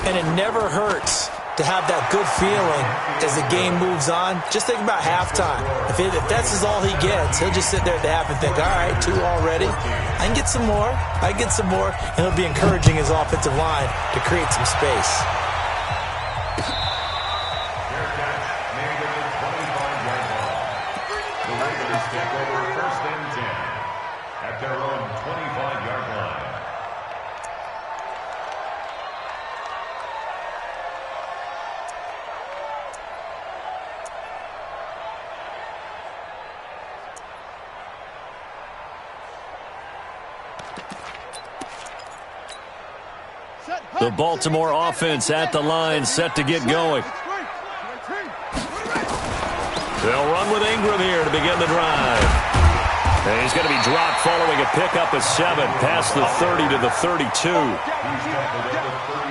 And it never hurts to have that good feeling as the game moves on. Just think about halftime. If that's all he gets, he'll just sit there at the half and think, all right, 2 already. I can get some more. I can get some more. And he'll be encouraging his offensive line to create some space. The Baltimore offense at the line, set to get going. They'll run with Ingram here to begin the drive. And he's going to be dropped following a pickup of 7 past the 30 to the 32.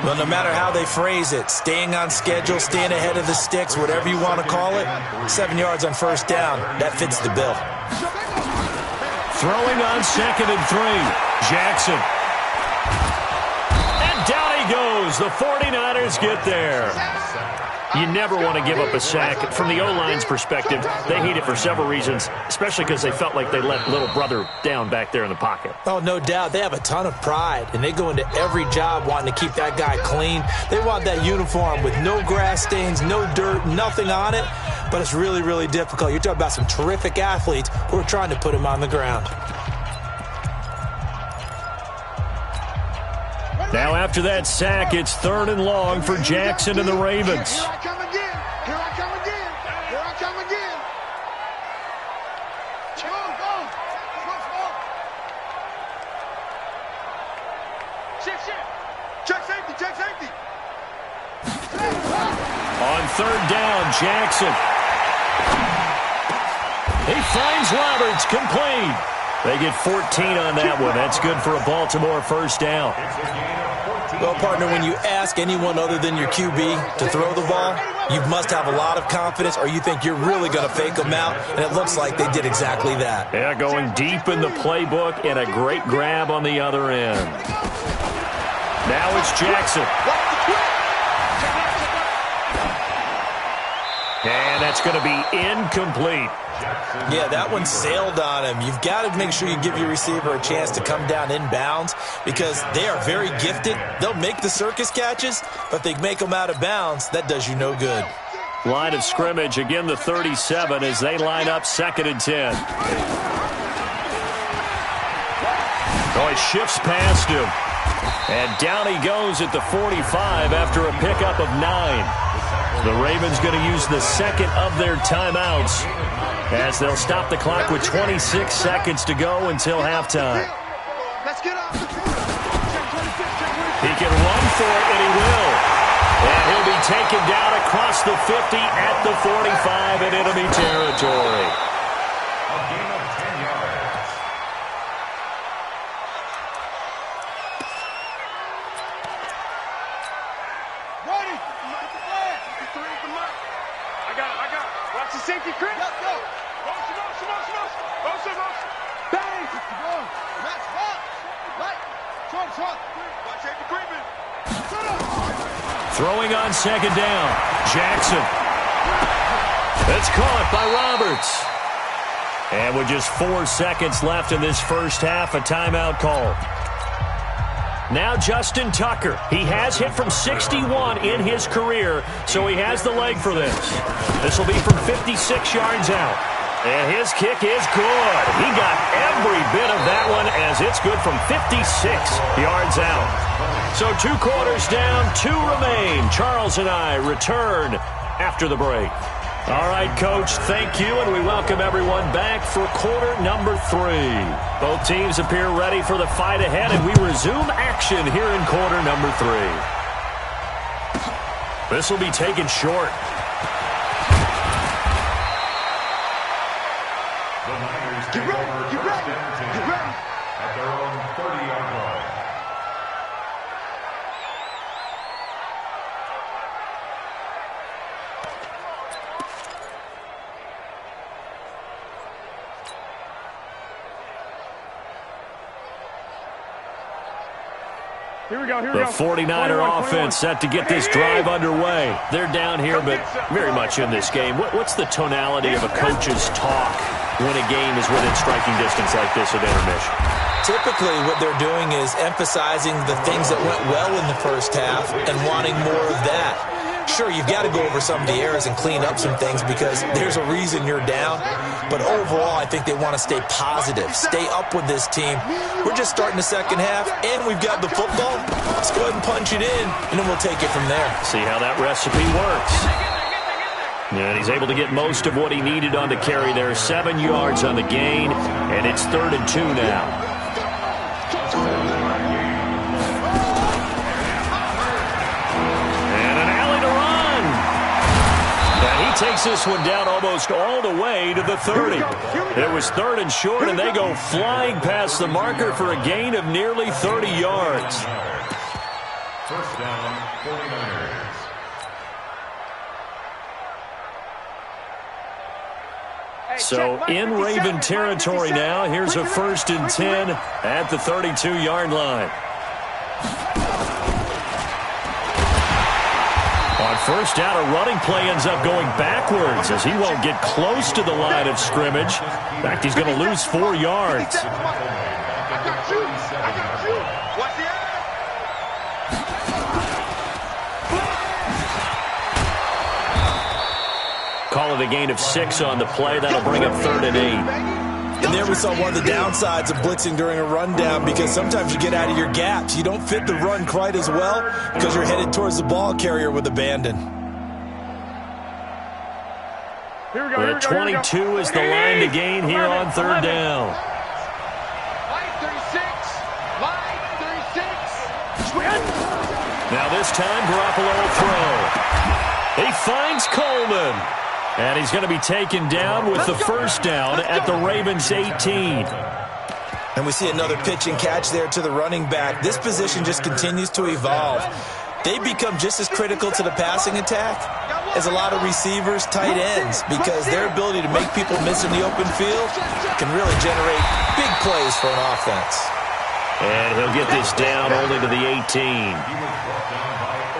Well, no matter how they phrase it, staying on schedule, staying ahead of the sticks, whatever you want to call it, 7 yards on first down, that fits the bill. Throwing on 2nd and 3. Jackson. Down he goes. The 49ers get there. You never want to give up a sack. From the O-line's perspective, they hate it for several reasons, especially because they felt like they let little brother down back there in the pocket. Oh, no doubt. They have a ton of pride, and they go into every job wanting to keep that guy clean. They want that uniform with no grass stains, no dirt, nothing on it, but it's really, really difficult. You're talking about some terrific athletes who are trying to put him on the ground. Now after that sack, it's 3rd and long for Jackson and the Ravens. Here I come again. Here I come again. Here I come again. Go. Check safety. Check safety. On 3rd down, Jackson. He finds Roberts, complete. They get 14 on that one. That's good for a Baltimore first down. Well, partner, when you ask anyone other than your QB to throw the ball, you must have a lot of confidence, or you think you're really going to fake them out, and it looks like they did exactly that. Yeah, going deep in the playbook and a great grab on the other end. Now it's Jackson. And that's going to be incomplete. Yeah, that one sailed on him. You've got to make sure you give your receiver a chance to come down inbounds because they are very gifted. They'll make the circus catches, but if they make them out of bounds, that does you no good. Line of scrimmage, again the 37 as they line up 2nd and 10. Oh, he shifts past him. And down he goes at the 45 after a pickup of 9. The Ravens going to use the 2nd of their timeouts as they'll stop the clock with 26 seconds to go until halftime. He can run for it, and he will. And he'll be taken down across the 50 at the 45 in enemy territory. A gain of 10 yards. Ready. I got it. Watch the safety creep. Go. Motion. Bang. Match ball. Right. Short. Watch safety creeping. Throwing on 2nd down. Jackson. That's caught by Roberts. And with just 4 seconds left in this first half, a timeout call. Now Justin Tucker. He has hit from 61 in his career, so he has the leg for this. This will be from 56 yards out. And his kick is good. He got every bit of that one as it's good from 56 yards out. So 2 quarters down, 2 remain. Charles and I return after the break. All right, Coach, thank you, and we welcome everyone back for quarter number 3. Both teams appear ready for the fight ahead, and we resume action here in quarter number 3. This will be taken short. The Niners take over first and 10 at their own 30-yard line. The 49er offense set to get this drive underway. They're down here, but very much in this game. What's the tonality of a coach's talk when a game is within striking distance like this at intermission? Typically, what they're doing is emphasizing the things that went well in the first half and wanting more of that. Sure, you've got to go over some of the errors and clean up some things because there's a reason you're down. But overall, I think they want to stay positive, stay up with this team. We're just starting the second half, and we've got the football. Let's go ahead and punch it in, and then we'll take it from there. See how that recipe works. And he's able to get most of what he needed on the carry there. 7 yards on the gain, and it's 3rd and 2 now. Takes this one down almost all the way to the 30. It was 3rd and short, and they go flying past the marker for a gain of nearly 30 yards. First down, 49ers. So in Raven territory now, here's a 1st and 10 at the 32-yard line. On first down, a running play ends up going backwards as he won't get close to the line of scrimmage. In fact, he's going to lose 4 yards. Call it a gain of 6 on the play. That'll bring up 3rd and 8. And there we saw one of the downsides of blitzing during a rundown because sometimes you get out of your gaps. You don't fit the run quite as well because you're headed towards the ball carrier with abandon. The 22 is the line to gain here on 3rd down. Now this time, Garoppolo will throw. He finds Coleman. And he's going to be taken down with the first down at the Ravens' 18. And we see another pitch and catch there to the running back. This position just continues to evolve. They become just as critical to the passing attack as a lot of receivers, tight ends, because their ability to make people miss in the open field can really generate big plays for an offense. And he'll get this down only to the 18.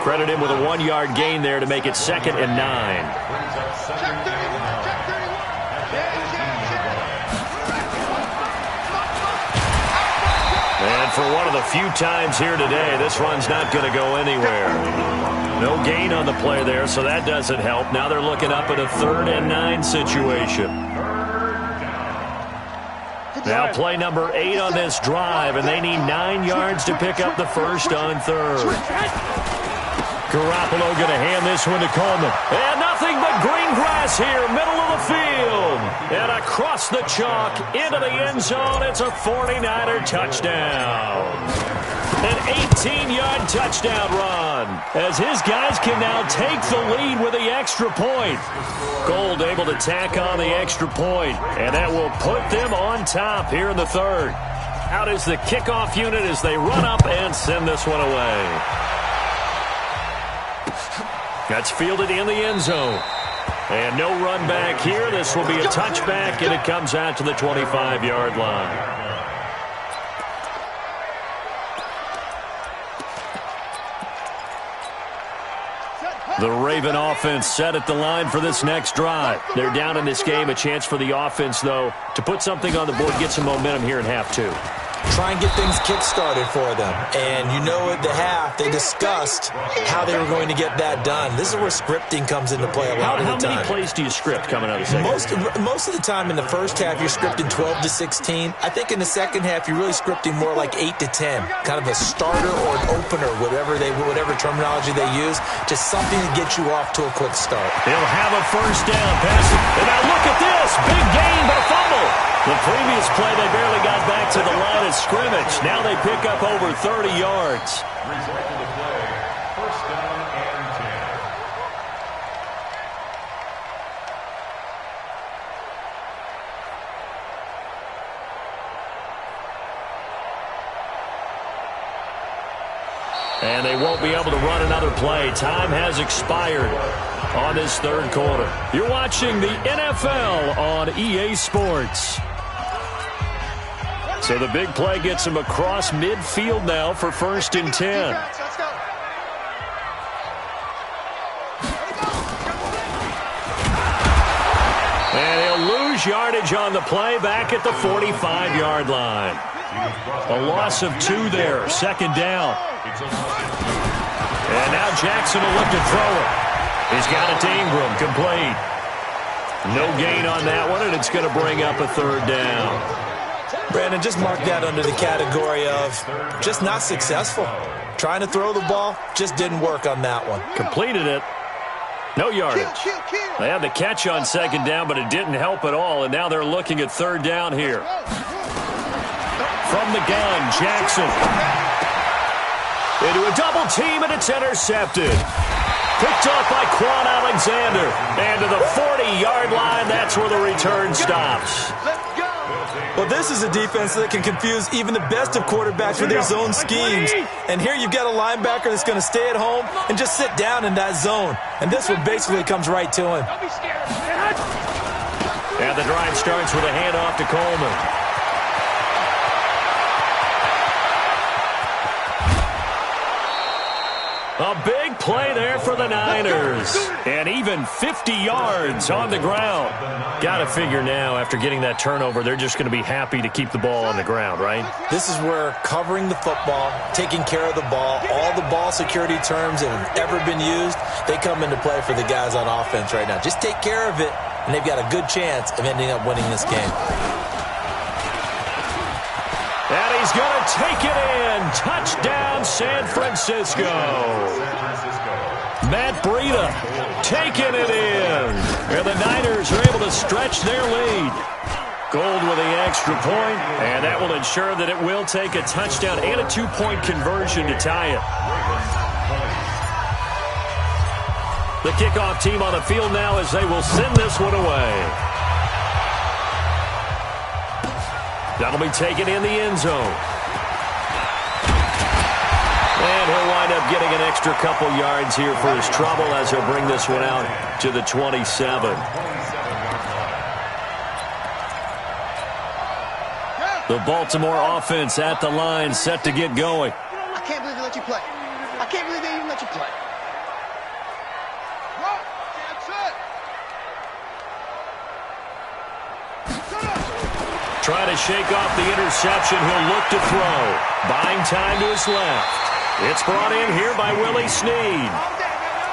Credit him with a 1-yard gain there to make it 2nd and 9. And for one of the few times here today, this run's not going to go anywhere. No gain on the play there, so that doesn't help. Now they're looking up at a 3rd and 9 situation. Now play number 8 on this drive, and they need 9 yards to pick up the first on 3rd. Garoppolo going to hand this one to Coleman. And nothing but green grass here, middle of the field. And across the chalk, into the end zone, it's a 49er touchdown. An 18-yard touchdown run, as his guys can now take the lead with the extra point. Gold able to tack on the extra point, and that will put them on top here in the 3rd. Out is the kickoff unit as they run up and send this one away. That's fielded in the end zone. And no run back here. This will be a touchback, and it comes out to the 25-yard line. The Raven offense set at the line for this next drive. They're down in this game. A chance for the offense, though, to put something on the board, get some momentum here in half 2. Try and get things kick-started for them. And you know at the half, they discussed how they were going to get that done. This is where scripting comes into play a lot of the time. How many plays do you script coming out of the second half? Most of the time in the first half, you're scripting 12 to 16. I think in the second half, you're really scripting more like 8 to 10. Kind of a starter or an opener, whatever terminology they use. Just something to get you off to a quick start. They'll have a first down. Pass it. And now look at this. Big gain, but a fumble. The previous play, they barely got back to the line of scrimmage. Now they pick up over 30 yards. Result of the play, first down and 10. And they won't be able to run another play. Time has expired on this 3rd quarter. You're watching the NFL on EA Sports. So the big play gets him across midfield now for 1st and 10. Let's go. And he'll lose yardage on the play back at the 45-yard line. A loss of 2 there, 2nd down. And now Jackson will look to throw it. He's got it to Ingram, complete. No gain on that one, and it's going to bring up a 3rd down. Brandon, just mark that under the category of just not successful. Trying to throw the ball, just didn't work on that one. Completed it. No yardage. They had the catch on 2nd down, but it didn't help at all, and now they're looking at 3rd down here. From the gun, Jackson. Into a double team, and it's intercepted. Picked off by Quan Alexander. And to the 40-yard line, that's where the return stops. Well, this is a defense that can confuse even the best of quarterbacks with their zone schemes. And here you've got a linebacker that's going to stay at home and just sit down in that zone. And this one basically comes right to him. And the drive starts with a handoff to Coleman. A big play there for the Niners. And even 50 yards on the ground. Got to figure now, after getting that turnover, they're just going to be happy to keep the ball on the ground, right? This is where covering the football, taking care of the ball, all the ball security terms that have ever been used, they come into play for the guys on offense right now. Just take care of it, and they've got a good chance of ending up winning this game. And he's going to take it in. Touchdown, San Francisco. Matt Breida taking it in. And the Niners are able to stretch their lead. Gold with the extra point, and that will ensure that it will take a touchdown and a 2-point conversion to tie it. The kickoff team on the field now as they will send this one away. That'll be taken in the end zone. And he'll wind up getting an extra couple yards here for his trouble as he'll bring this one out to the 27. The Baltimore offense at the line, set to get going. I can't believe they let you play. I can't believe they even let you play. Trying to shake off the interception. He'll look to throw. Buying time to his left. It's brought in here by Willie Snead.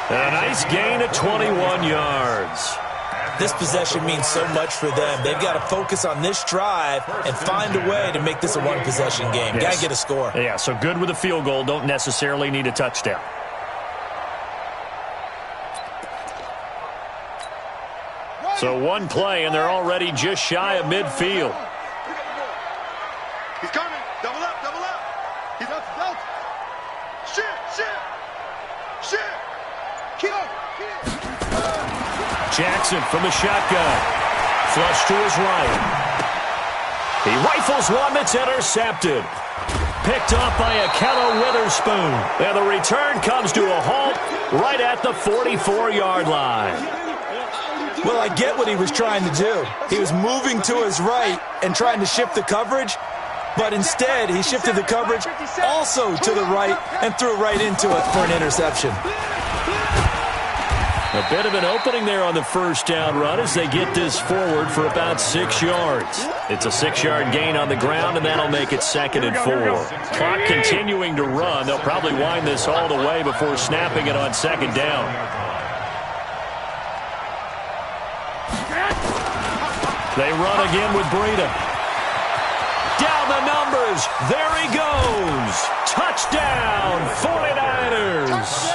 And a nice gain of 21 yards. This possession means so much for them. They've got to focus on this drive and find a way to make this a one-possession game. Yes. Got to get a score. Yeah, so good with a field goal. Don't necessarily need a touchdown. So one play, and they're already just shy of midfield. He's coming. Double up, double up. He's up, double. Shit. Keep up. Jackson from the shotgun. Flush to his right. He rifles one that's intercepted. Picked off by Akello Witherspoon. And the return comes to a halt right at the 44-yard line. Well, I get what he was trying to do. He was moving to his right and trying to shift the coverage, but instead he shifted the coverage also to the right and threw right into it for an interception. A bit of an opening there on the first down run as they get this forward for about 6 yards. It's a 6-yard gain on the ground, and that'll make it 2nd and 4. Clock continuing to run. They'll probably wind this all the way before snapping it on 2nd down. They run again with Breida. Down the numbers. There he goes. Touchdown, 49ers.